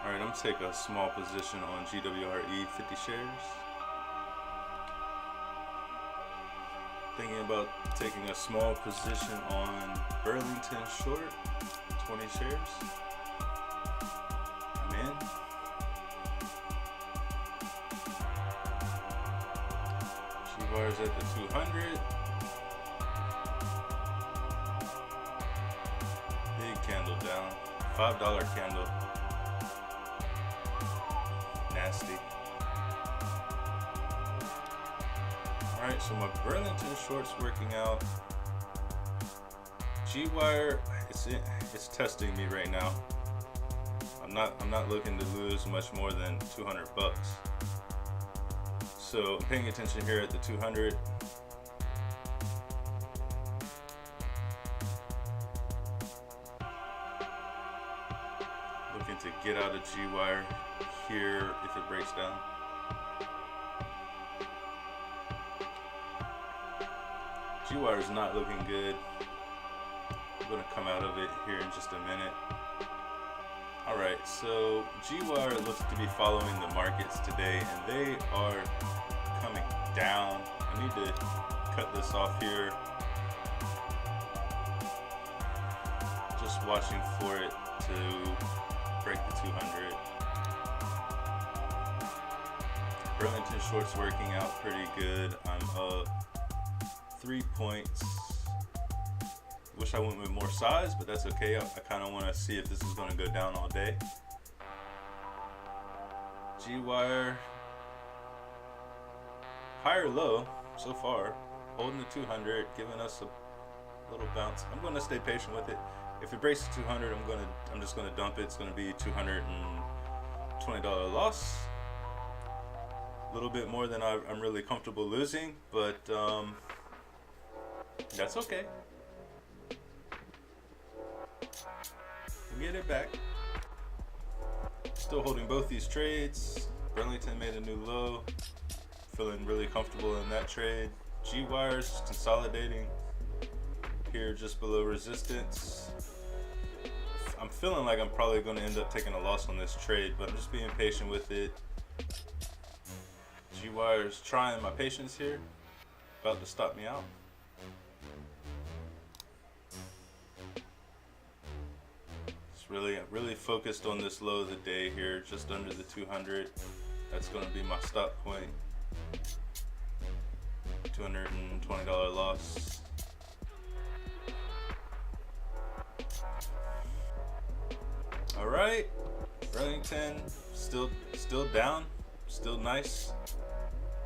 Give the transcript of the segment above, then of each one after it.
Alright, I'm gonna take a small position on GWRE 50 shares. Thinking about taking a small position on Burlington short, 20 shares. I'm in. GWRE's at the 200. Big candle down. $5 candle. Nasty. Alright, so my Burlington short's working out. GWRE, it's testing me right now. I'm not looking to lose much more than 200 bucks. So I'm paying attention here at the 200. Looking to get out of GWRE here if it breaks down. GWRE is not looking good. I'm gonna come out of it here in just a minute. Alright, so GWRE looks to be following the markets today, and they are coming down. I need to cut this off here. Just watching for it to break the 200. Burlington short's working out pretty good. I'm up 3 points. Wish I went with more size, but that's okay. I kind of want to see if this is going to go down all day. GWRE, higher low so far, holding the 200, giving us a little bounce. I'm going to stay patient with it. If it breaks the 200, I'm just going to dump it. It's going to be $220 loss. A little bit more than I'm really comfortable losing, but that's okay. We'll get it back. Still holding both these trades. Burlington made a new low. Feeling really comfortable in that trade. GWRE's consolidating here just below resistance. I'm feeling like I'm probably going to end up taking a loss on this trade, but I'm just being patient with it. GWRE's trying my patience here. About to stop me out. Really focused on this low of the day here, just under the 200. That's going to be my stop point. $220 loss. All right, Burlington still down, still nice.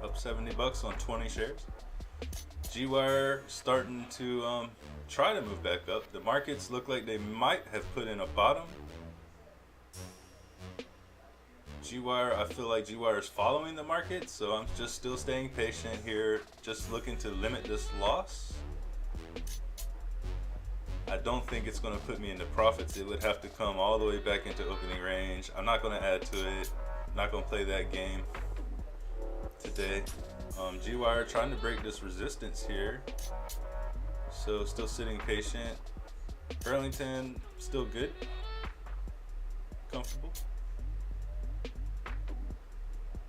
Up 70 bucks on 20 shares. GWRE starting to try to move back up. The markets look like they might have put in a bottom. GWRE, I feel like GWRE is following the market, so I'm just still staying patient here, just looking to limit this loss. I don't think it's going to put me into profits. It would have to come all the way back into opening range. I'm not going to add to it. I'm not going to play that game today. GWRE trying to break this resistance here, so still sitting patient. Burlington still good, comfortable.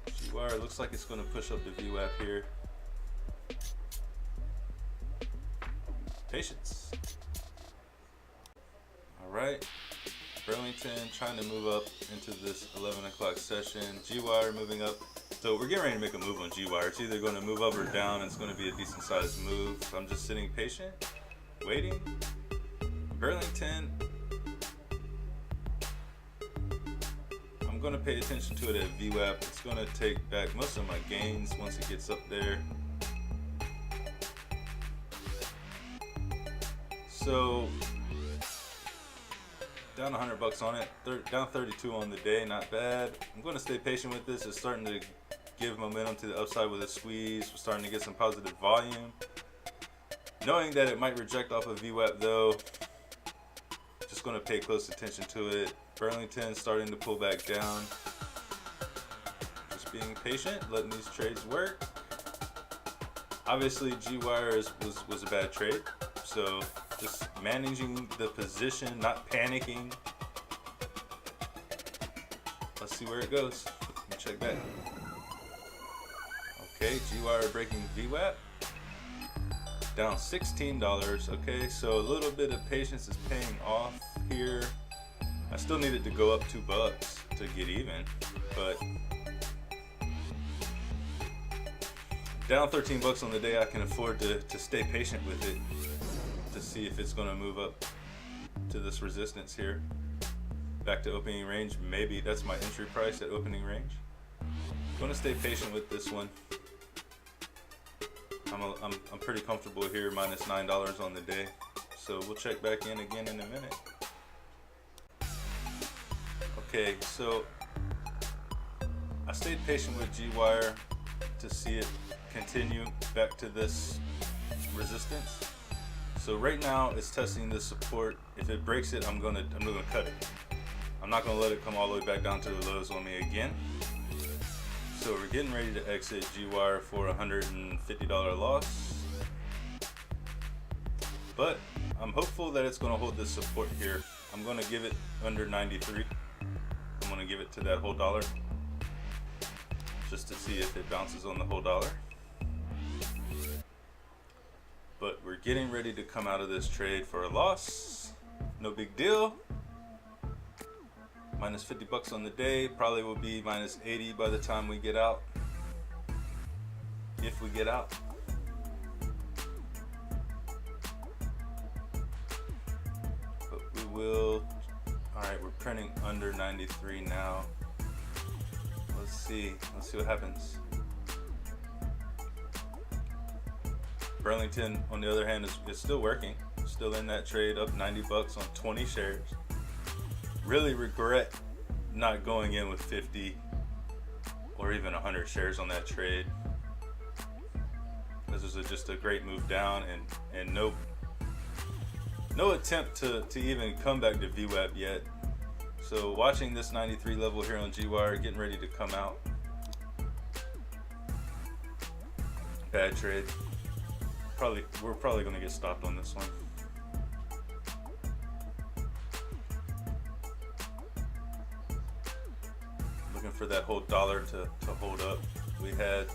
GWRE looks like it's going to push up the VWAP here. Patience. All right, Burlington trying to move up into this 11 o'clock session. GWRE moving up. So we're getting ready to make a move on GWRE. It's either going to move up or down. It's going to be a decent sized move. So I'm just sitting patient, waiting. Burlington, I'm going to pay attention to it at VWAP. It's going to take back most of my gains once it gets up there. So down 100 bucks on it, down 32 on the day, not bad. I'm going to stay patient with this. It's starting to give momentum to the upside with a squeeze. We're starting to get some positive volume. Knowing that it might reject off of VWAP though, just going to pay close attention to it. Burlington starting to pull back down. Just being patient, letting these trades work. Obviously GWRE was a bad trade, so just managing the position, not panicking. let's see where it goes. Let me check back. Okay, GWRE breaking VWAP. Down $16. Okay, so a little bit of patience is paying off here. I still need it to go up $2 to get even, but down 13 bucks on the day, I can afford to stay patient with it to see if it's going to move up to this resistance here. Back to opening range, maybe that's my entry price at opening range. I'm going to stay patient with this one. I'm pretty comfortable here, minus $9 on the day. So we'll check back in again in a minute. Okay, so I stayed patient with GWRE to see it continue back to this resistance. So right now it's testing this support. If it breaks it, I'm gonna cut it. I'm not gonna let it come all the way back down to the lows on me again. So we're getting ready to exit GWRE for a $150 loss. But I'm hopeful that it's gonna hold this support here. I'm gonna give it under 93. I'm gonna give it to that whole dollar just to see if it bounces on the whole dollar. But we're getting ready to come out of this trade for a loss. No big deal. Minus 50 bucks on the day. Probably will be minus 80 by the time we get out. If we get out. But we will. Alright, we're printing under 93 now. Let's see what happens. Burlington, on the other hand, is still working. Still in that trade, up 90 bucks on 20 shares. Really regret not going in with 50 or even 100 shares on that trade. This was just a great move down and no attempt to even come back to VWAP yet. So watching this 93 level here on GWRE, getting ready to come out. Bad trade. We're probably going to get stopped on this one. Looking for that whole dollar to hold up. We had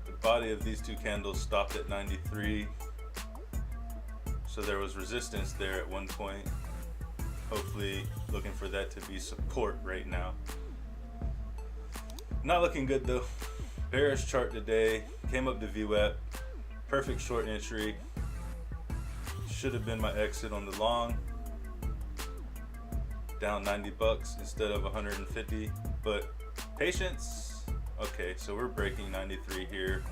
the body of these two candles stopped at 93. So there was resistance there at one point. Hopefully looking for that to be support right now. Not looking good though. Bearish chart today, came up to VWAP, perfect short entry. Should have been my exit on the long. Down 90 bucks instead of 150, but patience. Okay, so we're breaking 93 here.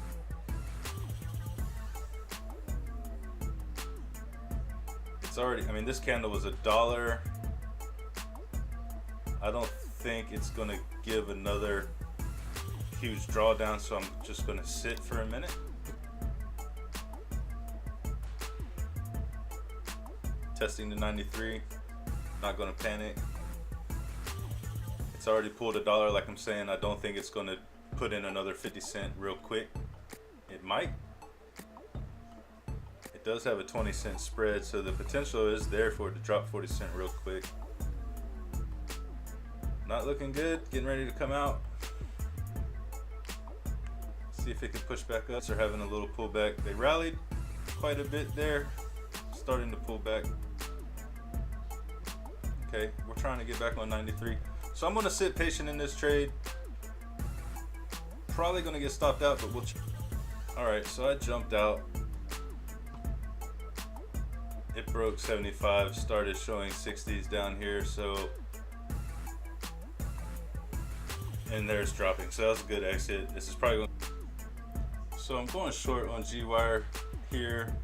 It's already, I mean, this candle was $1. I don't think it's gonna give another huge drawdown, so I'm just gonna sit for a minute. Testing the 93, not gonna panic. It's already pulled $1, like I'm saying. I don't think it's gonna put in another 50 cent real quick. It might. It does have a 20-cent spread, so the potential is there for it to drop 40 cent real quick. Not looking good, getting ready to come out. See if it can push back up. They're having a little pullback. They rallied quite a bit there, starting to pull back. Okay, we're trying to get back on 93. So I'm gonna sit patient in this trade. Probably gonna get stopped out, but we'll check. All right, so I jumped out. It broke 75, started showing 60s down here, so, and there's dropping. So that was a good exit. This is probably going. So I'm going short on GWRE here.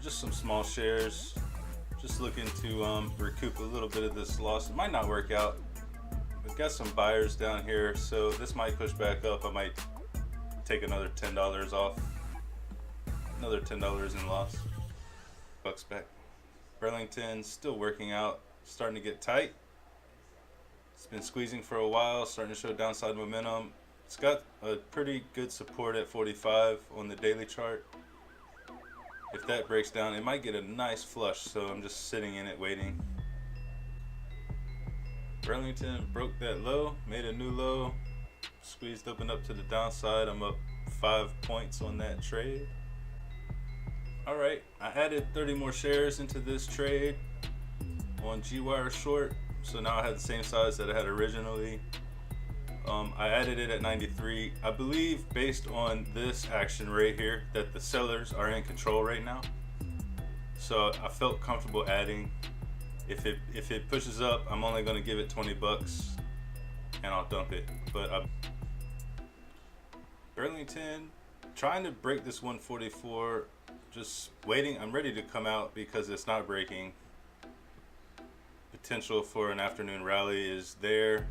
Just some small shares. Just looking to recoup a little bit of this loss. It might not work out. We've got some buyers down here, so this might push back up. I might take another $10 off. Another $10 in loss. Bucks back. Burlington still working out. Starting to get tight. It's been squeezing for a while. Starting to show downside momentum. It's got a pretty good support at 45 on the daily chart. If that breaks down, it might get a nice flush, so I'm just sitting in it waiting. Burlington broke that low, made a new low, squeezed up and up to the downside. I'm up 5 points on that trade. All right, I added 30 more shares into this trade on GWRE short, so now I have the same size that I had originally. I added it at 93. I believe, based on this action right here, that the sellers are in control right now. So I felt comfortable adding. If it pushes up, I'm only going to give it 20 bucks and I'll dump it. But Burlington trying to break this 144, just waiting. I'm ready to come out because it's not breaking. Potential for an afternoon rally is there.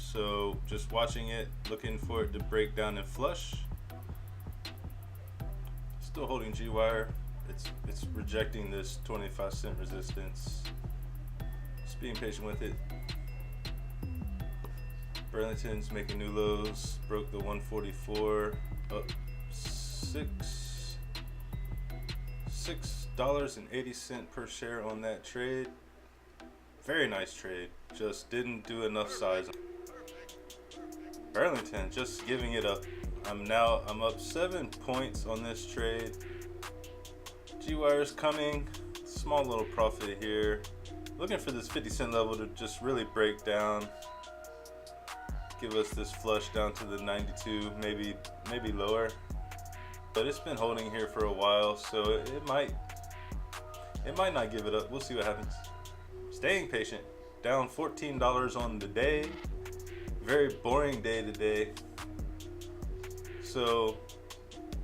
So just watching it, looking for it to break down and flush. Still holding GWRE. It's rejecting this 25-cent resistance. Just being patient with it. Burlington's making new lows. Broke the 144, up $6.80 per share on that trade. Very nice trade. Just didn't do enough size. Burlington just giving it up. I'm up 7 points on this trade. GWRE's coming. Small little profit here. Looking for this 50-cent level to just really break down. Give us this flush down to the 92, maybe lower. But it's been holding here for a while, so it might not give it up. We'll see what happens. Staying patient. Down $14 on the day. Very boring day today. So,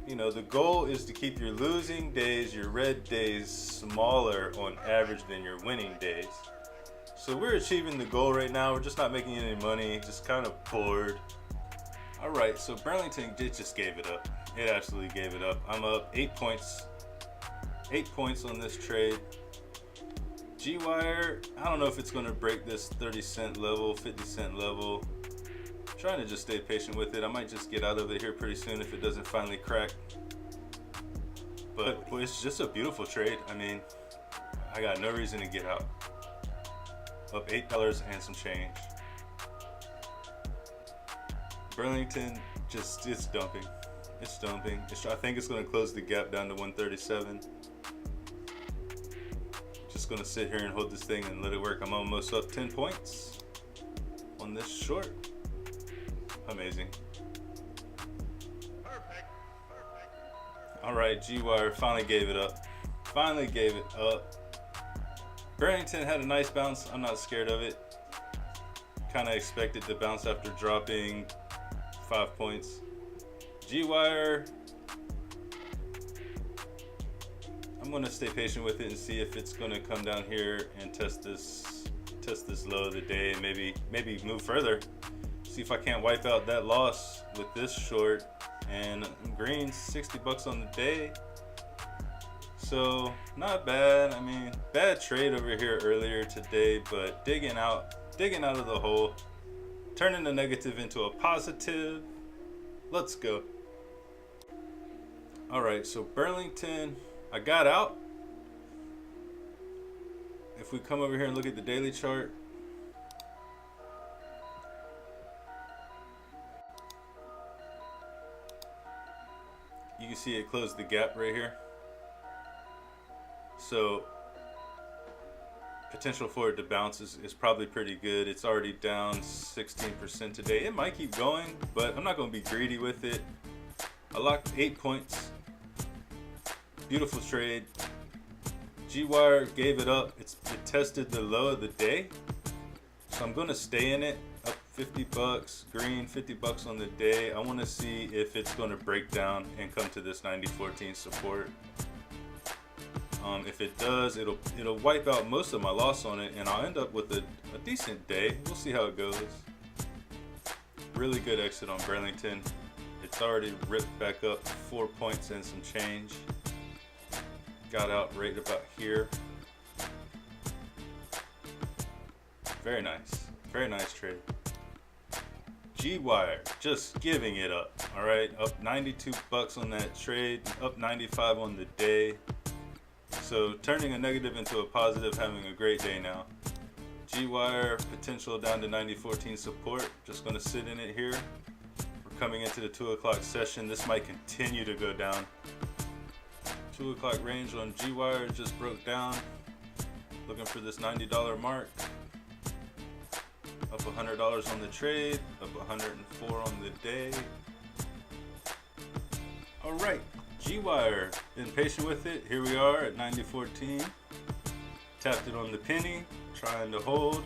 you know, the goal is to keep your losing days, your red days, smaller on average than your winning days. So we're achieving the goal right now. We're just not making any money, just kind of bored. All right, so Burlington just gave it up. It absolutely gave it up. I'm up 8 points. 8 points on this trade. GWRE, I don't know if it's going to break this 30-cent level, 50-cent level. Trying to just stay patient with it. I might just get out of it here pretty soon if it doesn't finally crack. But it's just a beautiful trade. I mean, I got no reason to get out. Up $8 and some change. Burlington it's dumping. It's dumping. I think it's going to close the gap down to 137. Just going to sit here and hold this thing and let it work. I'm almost up 10 points on this short. Amazing. Perfect. All right, GWRE finally gave it up. Finally gave it up. Burlington had a nice bounce. I'm not scared of it. Kind of expected to bounce after dropping 5 points. GWRE, I'm going to stay patient with it and see if it's going to come down here and test this low of the day and maybe move further. See if I can't wipe out that loss with this short. And green, 60 bucks on the day. So not bad. I mean, bad trade over here earlier today, but digging out of the hole, turning the negative into a positive. Let's go. All right, so Burlington, I got out. If we come over here and look at the daily chart, you can see it closed the gap right here. So potential for it to bounce is probably pretty good. It's already down 16% today. It might keep going, but I'm not going to be greedy with it. I locked 8 points. Beautiful trade. GWRE gave it up. It tested the low of the day. So I'm going to stay in it. Up 50 bucks, green, 50 bucks on the day. I want to see if it's going to break down and come to this 90.14 support. If it does, it'll wipe out most of my loss on it, and I'll end up with a decent day. We'll see how it goes. Really good exit on Burlington. It's already ripped back up 4 points and some change. Got out right about here. Very nice. Very nice trade. GWRE just giving it up. All right, up 92 bucks on that trade, up 95 on the day. So turning a negative into a positive, having a great day now. GWRE potential down to 90.14 support. Just going to sit in it here. We're coming into the 2 o'clock session. This might continue to go down. 2 o'clock range on GWRE just broke down. Looking for this $90 mark. Up $100 on the trade. Up 104 on the day. All right, GWRE. Been patient with it. Here we are at 90.14. Tapped it on the penny. Trying to hold.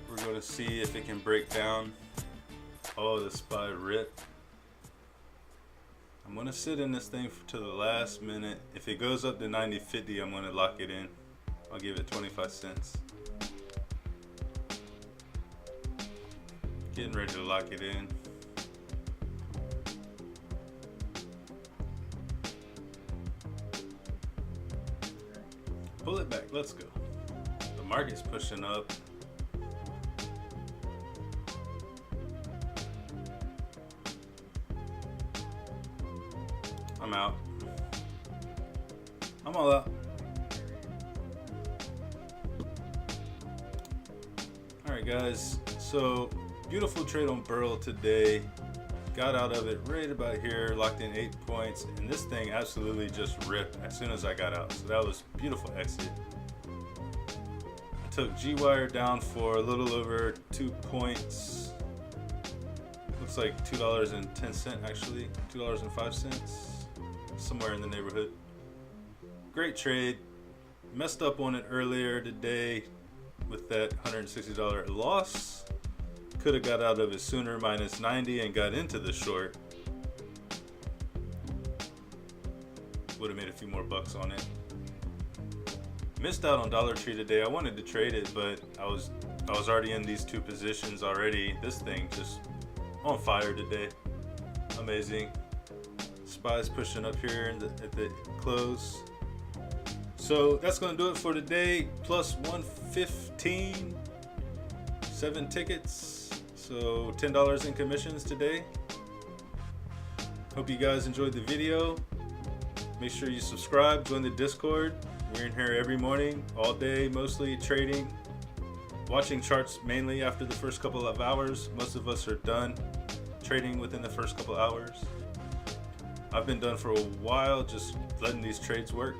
We're going to see if it can break down. Oh, the SPY rip. I'm going to sit in this thing to the last minute. If it goes up to 90.50, I'm going to lock it in. I'll give it 25 cents. Getting ready to lock it in. Pull it back. Let's go. The market's pushing up. I'm out. I'm all out. Alright guys, so beautiful trade on BURL today. Got out of it right about here, locked in 8 points, and this thing absolutely just ripped as soon as I got out. So that was beautiful exit. I took GWRE down for a little over 2 points. Looks like $2.10 actually, $2.05. Somewhere in the neighborhood. Great trade. Messed up on it earlier today with that $160 loss. Could have got out of it sooner, minus 90, and got into the short. Would have made a few more bucks on it. Missed out on Dollar Tree today. I wanted to trade it, but I was already in these 2 positions already. This thing just on fire today. Amazing. SPY's pushing up here at the close. So that's going to do it for today. Plus 115. 7 tickets. So $10 in commissions today. Hope you guys enjoyed the video. Make sure you subscribe, join the Discord. We're in here every morning, all day, mostly trading, watching charts mainly after the first couple of hours. Most of us are done trading within the first couple of hours. I've been done for a while, just letting these trades work.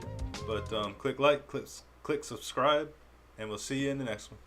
But click like, click subscribe, and we'll see you in the next one.